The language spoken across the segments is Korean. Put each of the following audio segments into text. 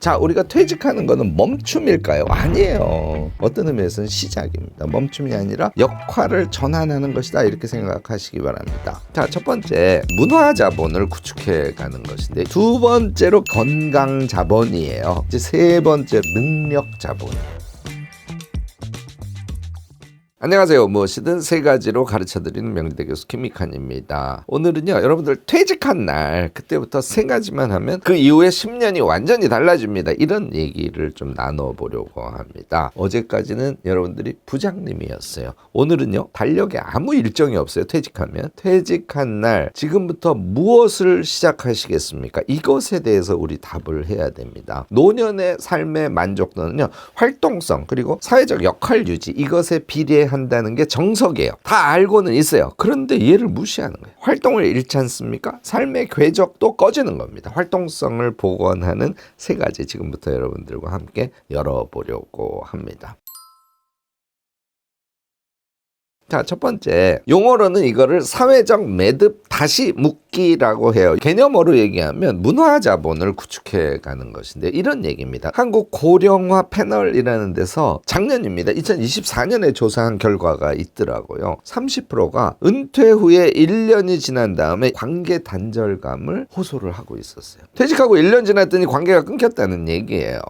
자, 우리가 퇴직하는 거는 멈춤일까요? 아니에요. 어떤 의미에서는 시작입니다. 멈춤이 아니라 역할을 전환하는 것이다, 이렇게 생각하시기 바랍니다. 자, 첫 번째, 문화 자본을 구축해 가는 것인데, 두 번째로 건강 자본이에요. 이제 세 번째, 능력 자본이에요. 안녕하세요. 무엇이든 세 가지로 가르쳐드리는 명지대 교수 김익환입니다. 오늘은요, 여러분들 퇴직한 날 그때부터 세 가지만 하면 그 이후에 10년이 완전히 달라집니다. 이런 얘기를 좀 나눠보려고 합니다. 어제까지는 여러분들이 부장님이었어요. 오늘은요, 달력에 아무 일정이 없어요. 퇴직하면. 퇴직한 날 지금부터 무엇을 시작하시겠습니까? 이것에 대해서 우리 답을 해야 됩니다. 노년의 삶의 만족도는요, 활동성 그리고 사회적 역할 유지, 이것에 비례 한다는 게 정석이에요. 다 알고는 있어요. 그런데 얘를 무시하는 거예요. 활동을 잃지 않습니까? 삶의 궤적도 꺼지는 겁니다. 활동성을 복원하는 세 가지 지금부터 여러분들과 함께 열어보려고 합니다. 자, 첫 번째, 용어로는 이거를 사회적 매듭 다시 묶기라고 해요. 개념어로 얘기하면 문화 자본을 구축해 가는 것인데, 이런 얘기입니다. 한국 고령화 패널이라는 데서 작년입니다. 2024년에 조사한 결과가 있더라고요. 30%가 은퇴 후에 1년이 지난 다음에 관계 단절감을 호소를 하고 있었어요. 퇴직하고 1년 지났더니 관계가 끊겼다는 얘기예요.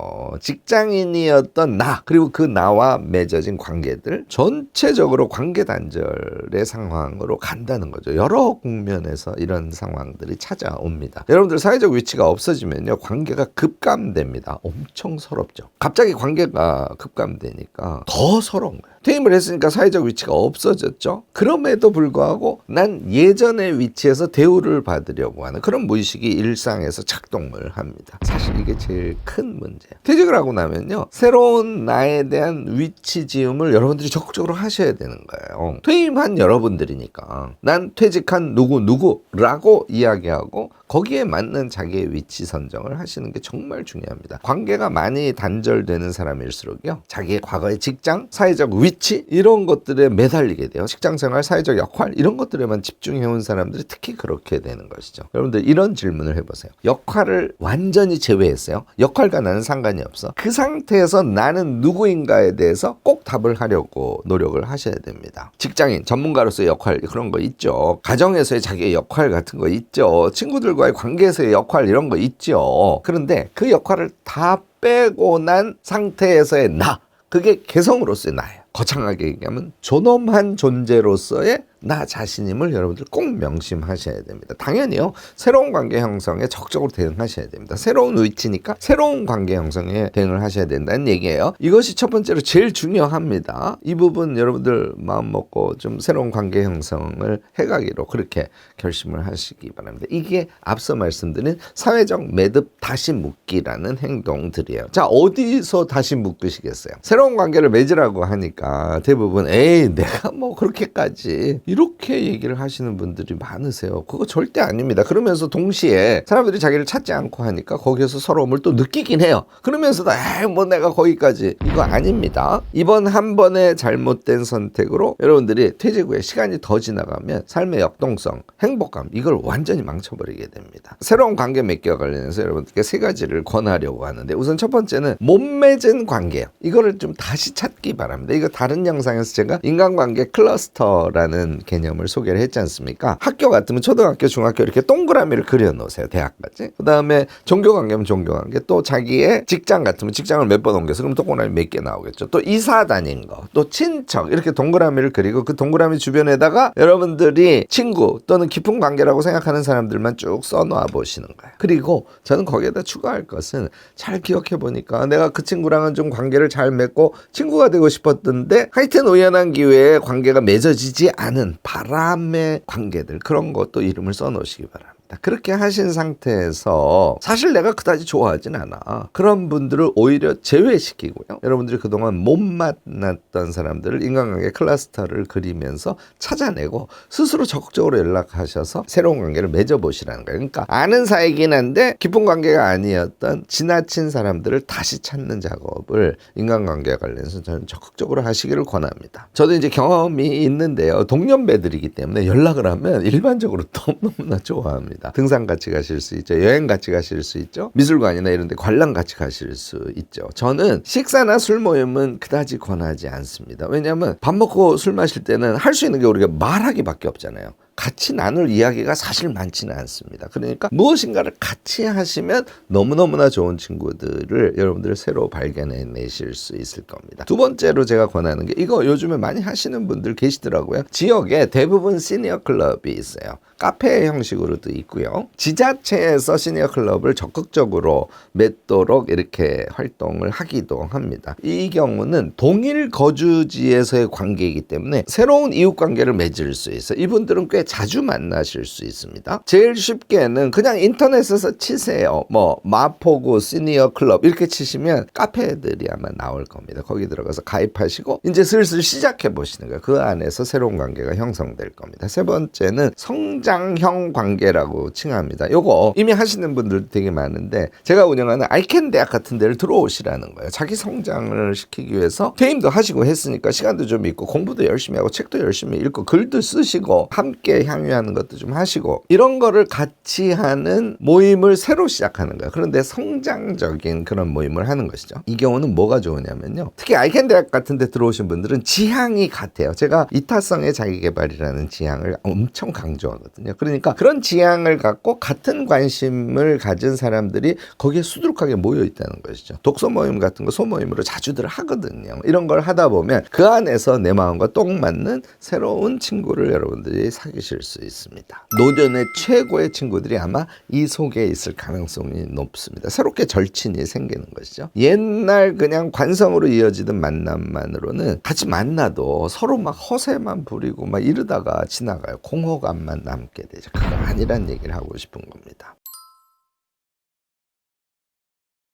직장인이었던 나, 그리고 그 나와 맺어진 관계들, 전체적으로 관계 단절의 상황으로 간다는 거죠. 여러 국면에서 이런 상황들이 찾아옵니다. 여러분들 사회적 위치가 없어지면요, 관계가 급감됩니다. 엄청 서럽죠. 갑자기 관계가 급감되니까 더 서러운 거예요. 퇴임을 했으니까 사회적 위치가 없어졌죠. 그럼에도 불구하고 난 예전의 위치에서 대우를 받으려고 하는 그런 무의식이 일상에서 작동을 합니다. 사실 이게 제일 큰 문제예요. 퇴직을 하고 나면요, 새로운 나에 대한 위치 지음을 여러분들이 적극적으로 하셔야 되는 거예요. 퇴임한 여러분들이니까 난 퇴직한 누구라고 이야기하고 거기에 맞는 자기의 위치 선정을 하시는 게 정말 중요합니다. 관계가 많이 단절되는 사람일수록요, 자기의 과거의 직장, 사회적 위치, 이런 것들에 매달리게 돼요. 직장생활, 사회적 역할, 이런 것들에만 집중해온 사람들이 특히 그렇게 되는 것이죠. 여러분들 이런 질문을 해보세요. 역할을 완전히 제외했어요. 역할과 나는 상관이 없어. 그 상태에서 나는 누구인가에 대해서 꼭 답을 하려고 노력을 하셔야 됩니다. 직장인, 전문가로서의 역할, 그런 거 있죠. 가정에서의 자기의 역할 같은 거 있죠. 친구들과의 관계에서의 역할, 이런 거 있죠. 그런데 그 역할을 다 빼고 난 상태에서의 나, 그게 개성으로서의 나예요. 거창하게 얘기하면 존엄한 존재로서의 나 자신임을 여러분들 꼭 명심하셔야 됩니다. 당연히요, 새로운 관계 형성에 적극적으로 대응하셔야 됩니다. 새로운 위치니까 새로운 관계 형성에 대응을 하셔야 된다는 얘기예요. 이것이 첫 번째로 제일 중요합니다. 이 부분 여러분들 마음 먹고 좀 새로운 관계 형성을 해가기로 그렇게 결심을 하시기 바랍니다. 이게 앞서 말씀드린 사회적 매듭 다시 묶기라는 행동들이에요. 자, 어디서 다시 묶으시겠어요? 새로운 관계를 맺으라고 하니까 대부분 에이, 내가 뭐 그렇게까지, 이렇게 얘기를 하시는 분들이 많으세요. 그거 절대 아닙니다. 그러면서 동시에 사람들이 자기를 찾지 않고 하니까 거기에서 서러움을 또 느끼긴 해요. 그러면서도 에이, 뭐 내가 거기까지, 이거 아닙니다. 이번 한 번의 잘못된 선택으로 여러분들이 퇴직 후에 시간이 더 지나가면 삶의 역동성, 행복감, 이걸 완전히 망쳐버리게 됩니다. 새로운 관계 맺기와 관련해서 여러분들께 세 가지를 권하려고 하는데, 우선 첫 번째는 못 맺은 관계예요. 이거를 좀 다시 찾기 바랍니다. 이거 다른 영상에서 제가 인간관계 클러스터라는 개념을 소개를 했지 않습니까? 학교 같으면 초등학교, 중학교 이렇게 동그라미를 그려 놓으세요. 대학까지. 그 다음에 종교관계면 종교관계, 또 자기의 직장 같으면 직장을 몇 번 옮겨서 그럼 동그라미 몇 개 나오겠죠. 또 이사 다닌 거, 또 친척, 이렇게 동그라미를 그리고 그 동그라미 주변에다가 여러분들이 친구 또는 깊은 관계라고 생각하는 사람들만 쭉 써놓아 보시는 거예요. 그리고 저는 거기에다 추가할 것은, 잘 기억해 보니까 내가 그 친구랑은 좀 관계를 잘 맺고 친구가 되고 싶었던데 하여튼 우연한 기회에 관계가 맺어지지 않은 바람의 관계들, 그런 것도 이름을 써놓으시기 바랍니다. 그렇게 하신 상태에서 사실 내가 그다지 좋아하진 않아, 그런 분들을 오히려 제외시키고요, 여러분들이 그동안 못 만났던 사람들을 인간관계 클러스터를 그리면서 찾아내고 스스로 적극적으로 연락하셔서 새로운 관계를 맺어보시라는 거예요. 그러니까 아는 사이긴 한데 깊은 관계가 아니었던 지나친 사람들을 다시 찾는 작업을 인간관계와 관련해서 저는 적극적으로 하시기를 권합니다. 저도 이제 경험이 있는데요, 동년배들이기 때문에 연락을 하면 일반적으로 너무나 좋아합니다. 있습니다. 등산 같이 가실 수 있죠. 여행 같이 가실 수 있죠. 미술관이나 이런 데 관람 같이 가실 수 있죠. 저는 식사나 술 모임은 그다지 권하지 않습니다. 왜냐하면 밥 먹고 술 마실 때는 할 수 있는 게 우리가 말하기밖에 없잖아요. 같이 나눌 이야기가 사실 많지는 않습니다. 그러니까 무엇인가를 같이 하시면 너무너무나 좋은 친구들을 여러분들 새로 발견해내실 수 있을 겁니다. 두 번째로 제가 권하는 게 이거 요즘에 많이 하시는 분들 계시더라고요. 지역에 대부분 시니어 클럽이 있어요. 카페 형식으로도 있고요. 지자체에서 시니어 클럽을 적극적으로 맺도록 이렇게 활동을 하기도 합니다. 이 경우는 동일 거주지에서의 관계이기 때문에 새로운 이웃 관계를 맺을 수 있어요. 이분들은 꽤 자주 만나실 수 있습니다. 제일 쉽게는 그냥 인터넷에서 치세요. 뭐 마포구 시니어 클럽 이렇게 치시면 카페들이 아마 나올 겁니다. 거기 들어가서 가입하시고 이제 슬슬 시작해 보시는 거예요. 그 안에서 새로운 관계가 형성될 겁니다. 세 번째는 성장형 관계라고 칭합니다. 요거 이미 하시는 분들 되게 많은데 제가 운영하는 아이캔 대학 같은 데를 들어오시라는 거예요. 자기 성장을 시키기 위해서 게임도 하시고 했으니까 시간도 좀 있고 공부도 열심히 하고 책도 열심히 읽고 글도 쓰시고 함께 향유하는 것도 좀 하시고 이런 거를 같이 하는 모임을 새로 시작하는 거예요. 그런데 성장적인 그런 모임을 하는 것이죠. 이 경우는 뭐가 좋으냐면요. 특히 아이캔 대학 같은 데 들어오신 분들은 지향이 같아요. 제가 이타성의 자기개발이라는 지향을 엄청 강조하거든요. 그러니까 그런 지향을 갖고 같은 관심을 가진 사람들이 거기에 수두룩하게 모여 있다는 것이죠. 독서 모임 같은 거 소모임으로 자주들 하거든요. 이런 걸 하다 보면 그 안에서 내 마음과 똥 맞는 새로운 친구를 여러분들이 사귀실 수 있습니다. 노년의 최고의 친구들이 아마 이 속에 있을 가능성이 높습니다. 새롭게 절친이 생기는 것이죠. 옛날 그냥 관성으로 이어지던 만남만으로는 같이 만나도 서로 막 허세만 부리고 막 이러다가 지나가요. 공허감만 남게 되죠. 그거 아니란 얘기를 하고 싶은 겁니다.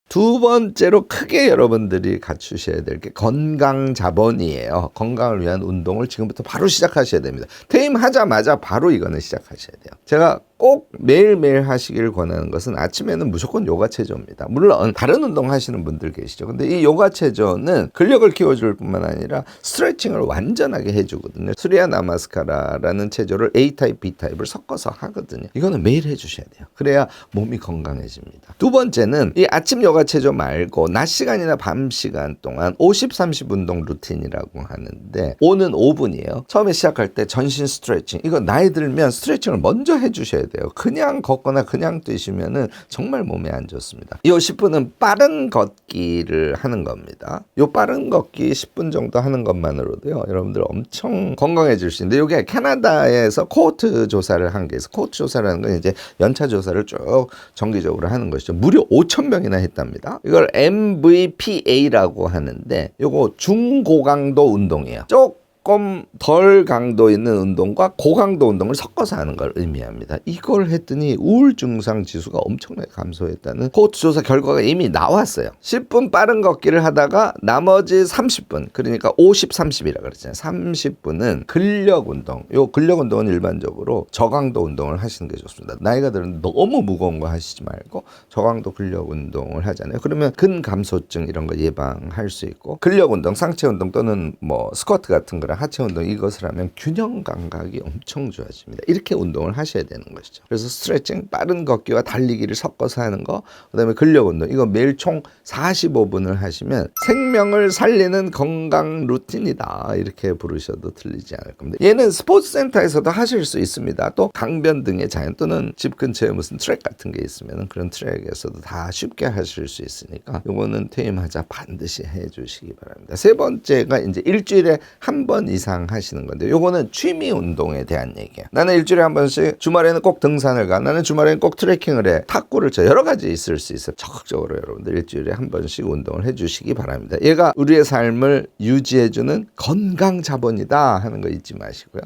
두 번째로 크게 여러분들이 갖추셔야 될 게 건강 자본이에요. 건강을 위한 운동을 지금부터 바로 시작하셔야 됩니다. 퇴임하자마자 바로 이거는 시작하셔야 돼요. 제가 꼭 매일매일 하시길 권하는 것은 아침에는 무조건 요가 체조입니다. 물론 다른 운동 하시는 분들 계시죠. 근데 이 요가 체조는 근력을 키워줄 뿐만 아니라 스트레칭을 완전하게 해주거든요. 수리야 나마스카라라는 체조를 A타입, B타입을 섞어서 하거든요. 이거는 매일 해주셔야 돼요. 그래야 몸이 건강해집니다. 두 번째는 이 아침 요가 체조 말고 낮 시간이나 밤 시간 동안 50-30 운동 루틴이라고 하는데 오는 5분이에요. 처음에 시작할 때 전신 스트레칭 이거 나이 들면 스트레칭을 먼저 해주셔야 돼요. 그냥 걷거나 그냥 뛰시면은 정말 몸에 안 좋습니다. 이 10분은 빠른 걷기를 하는 겁니다. 이 빠른 걷기 10분 정도 하는 것만으로도요. 여러분들 엄청 건강해질 수 있는데 이게 캐나다에서 코호트 조사를 한 게 있어요. 코호트 조사라는 건 이제 연차 조사를 쭉 정기적으로 하는 것이죠. 무려 5,000명이나 했답니다. 이걸 MVPA라고 하는데 이거 중고강도 운동이에요. 조금 덜 강도 있는 운동과 고강도 운동을 섞어서 하는 걸 의미합니다. 이걸 했더니 우울 증상 지수가 엄청나게 감소했다는 코호트 조사 결과가 이미 나왔어요. 10분 빠른 걷기를 하다가 나머지 30분 그러니까 50-30이라 그랬잖아요. 30분은 근력 운동. 요 근력 운동은 일반적으로 저강도 운동을 하시는 게 좋습니다. 나이가 들면 너무 무거운 거 하시지 말고 저강도 근력 운동을 하잖아요. 그러면 근감소증 이런 거 예방할 수 있고 근력 운동, 상체 운동 또는 뭐 스쿼트 같은 거랑 하체 운동 이것을 하면 균형 감각이 엄청 좋아집니다. 이렇게 운동을 하셔야 되는 것이죠. 그래서 스트레칭, 빠른 걷기와 달리기를 섞어서 하는 거, 그다음에 근력 운동 이거 매일 총 45분을 하시면 생명을 살리는 건강 루틴이다 이렇게 부르셔도 틀리지 않을 겁니다. 얘는 스포츠센터에서도 하실 수 있습니다. 또 강변 등의 자연 또는 집 근처에 무슨 트랙 같은 게 있으면 그런 트랙에서도 다 쉽게 하실 수 있으니까 요거는 퇴임하자 반드시 해주시기 바랍니다. 세 번째가 이제 일주일에 한 번 이상 하시는 건데 요거는 취미 운동에 대한 얘기예요. 나는 일주일에 한 번씩 주말에는 꼭 등산을 가. 나는 주말에는 꼭 트레킹을 해. 탁구를 쳐. 여러 가지 있을 수 있어요. 적극적으로 여러분들 일주일에 한 번씩 운동을 해주시기 바랍니다. 얘가 우리의 삶을 유지해주는 건강 자본이다 하는 거 잊지 마시고요.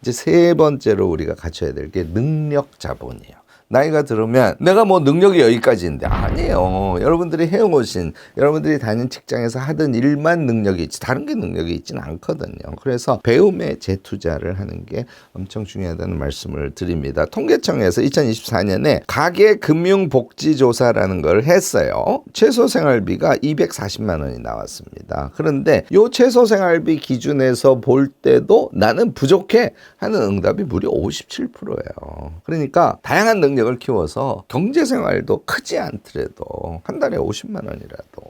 이제 세 번째로 우리가 갖춰야 될 게 능력 자본이에요. 나이가 들으면 내가 뭐 능력이 여기까지인데 아니에요. 여러분들이 해오신 여러분들이 다니는 직장에서 하던 일만 능력이 있지 다른 게 능력이 있지는 않거든요. 그래서 배움에 재투자를 하는 게 엄청 중요하다는 말씀을 드립니다. 통계청에서 2024년에 가계금융복지조사라는 걸 했어요. 최소생활비가 240만 원이 나왔습니다. 그런데 이 최소생활비 기준에서 볼 때도 나는 부족해 하는 응답이 무려 57%예요. 그러니까 다양한 능력을 키워서 경제생활도 크지 않더라도 한 달에 50만 원이라도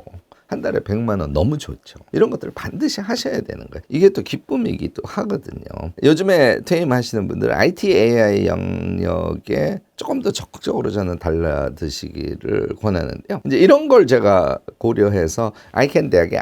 한 달에 100만 원 너무 좋죠. 이런 것들을 반드시 하셔야 되는 거예요. 이게 또 기쁨이기도 하거든요. 요즘에 퇴임하시는 분들 IT AI 영역에 조금 더 적극적으로 저는 달라드시기를 권하는데요. 이제 이런 걸 제가 고려해서 아이캔 대학에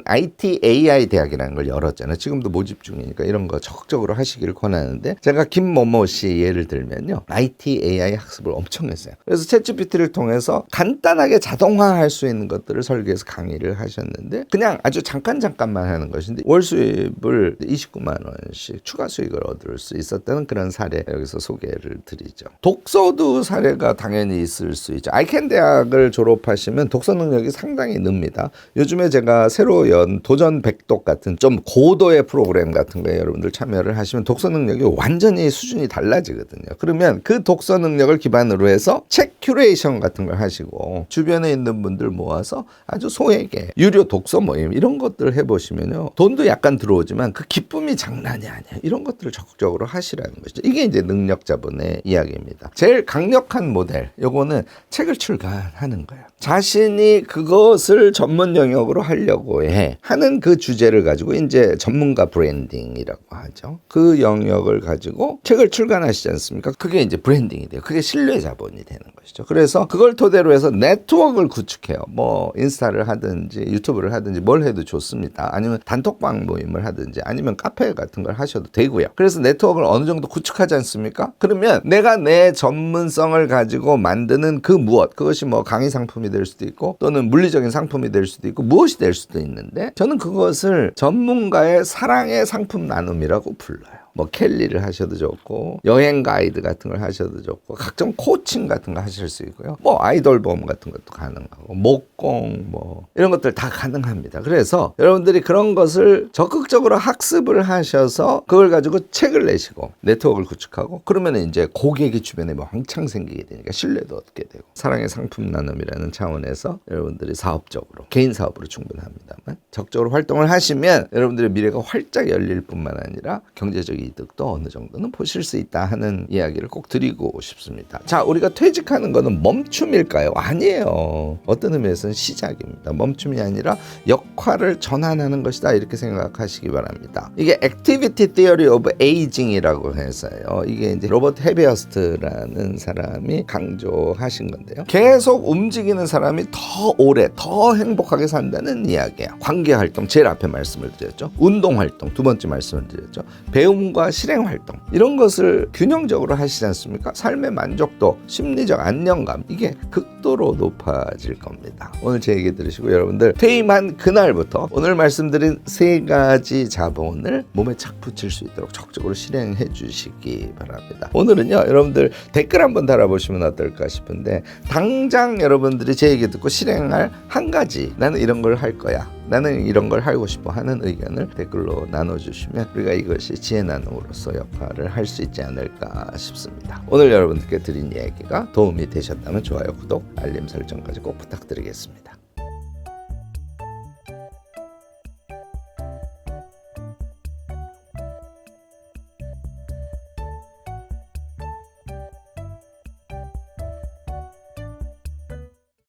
IT AI 대학이라는 걸 열었잖아요. 지금도 모집 중이니까 이런 거 적극적으로 하시기를 권하는데 제가 김某某씨 예를 들면요. IT AI 학습을 엄청 했어요. 그래서 챗GPT를 통해서 간단하게 자동화할 수 있는 것들을 설계해서 강의를 하셨는데 그냥 아주 잠깐만 하는 것인데 월 수입을 29만 원씩 추가 수익을 얻을 수 있었다는 그런 사례 여기서 소개를 드리죠. 독서도 사례가 당연히 있을 수 있죠. 아이캔 대학을 졸업하시면 독서 능력이 상당히 늡니다. 요즘에 제가 새로 연 도전 백독 같은 좀 고도의 프로그램 같은 거에 여러분들 참여를 하시면 독서 능력이 완전히 수준이 달라지거든요. 그러면 그 독서 능력을 기반으로 해서 책 큐레이션 같은 걸 하시고 주변에 있는 분들 모아서 아주 소액의 유료 독서 모임 이런 것들을 해보시면요. 돈도 약간 들어오지만 그 기쁨이 장난이 아니에요. 이런 것들을 적극적으로 하시라는 것이죠. 이게 이제 능력자분의 이야기입니다. 제일 강력한 모델 요거는 책을 출간하는 거예요. 자신이 그것을 전문 영역으로 하려고 하는 그 주제를 가지고 이제 전문가 브랜딩이라고 하죠. 그 영역을 가지고 책을 출간하시지 않습니까? 그게 이제 브랜딩이 돼요. 그게 신뢰 자본이 되는 것이죠. 그래서 그걸 토대로 해서 네트워크를 구축해요. 뭐 인스타를 하든지 유튜브를 하든지 뭘 해도 좋습니다. 아니면 단톡방 모임을 하든지 아니면 카페 같은 걸 하셔도 되고요. 그래서 네트워크를 어느 정도 구축하지 않습니까? 그러면 내가 내 전문성을 가지고 만드는 그 무엇 그것이 뭐 강의 상품이 될 수도 있고 또는 물리적인 상품이 될 수도 있고 무엇이 될 수도 있는데 저는 그것을 전문가의 사랑의 상품 나눔이라고 불러요. 뭐 캘리를 하셔도 좋고 여행 가이드 같은 걸 하셔도 좋고 각종 코칭 같은 거 하실 수 있고요. 뭐 아이돌 보험 같은 것도 가능하고 목공 뭐 이런 것들 다 가능합니다. 그래서 여러분들이 그런 것을 적극적으로 학습을 하셔서 그걸 가지고 책을 내시고 네트워크를 구축하고 그러면 이제 고객이 주변에 왕창 생기게 되니까 신뢰도 얻게 되고 사랑의 상품 나눔이라는 차원에서 여러분들이 사업적으로 개인 사업으로 충분합니다만 적극적으로 활동을 하시면 여러분들의 미래가 활짝 열릴 뿐만 아니라 경제적인 이득도 어느 정도는 보실 수 있다 하는 이야기를 꼭 드리고 싶습니다. 자, 우리가 퇴직하는 거는 멈춤일까요? 아니에요. 어떤 의미에서는 시작입니다. 멈춤이 아니라 역할을 전환하는 것이다 이렇게 생각하시기 바랍니다. 이게 액티비티 티어리 오브 에이징이라고 해서요. 이게 이제 로버트 헤비어스트라는 사람이 강조하신 건데요. 계속 움직이는 사람이 더 오래 더 행복하게 산다는 이야기야. 관계활동 제일 앞에 말씀을 드렸죠. 운동활동 두 번째 말씀을 드렸죠. 배움과 실행활동 이런 것을 균형적으로 하시지 않습니까? 삶의 만족도, 심리적 안정감 이게 극도로 높아질 겁니다. 오늘 제 얘기 들으시고 여러분들 퇴임한 그날부터 오늘 말씀드린 세 가지 자본을 몸에 착 붙일 수 있도록 적극적으로 실행해 주시기 바랍니다. 오늘은요 여러분들 댓글 한번 달아보시면 어떨까 싶은데 당장 여러분들이 제 얘기 듣고 실행할 한 가지 나는 이런 걸 할 거야 나는 이런 걸 하고 싶어 하는 의견을 댓글로 나눠주시면 우리가 이것이 지혜 나눔으로서 역할을 할 수 있지 않을까 싶습니다. 오늘 여러분들께 드린 이야기가 도움이 되셨다면 좋아요, 구독, 알림 설정까지 꼭 부탁드리겠습니다.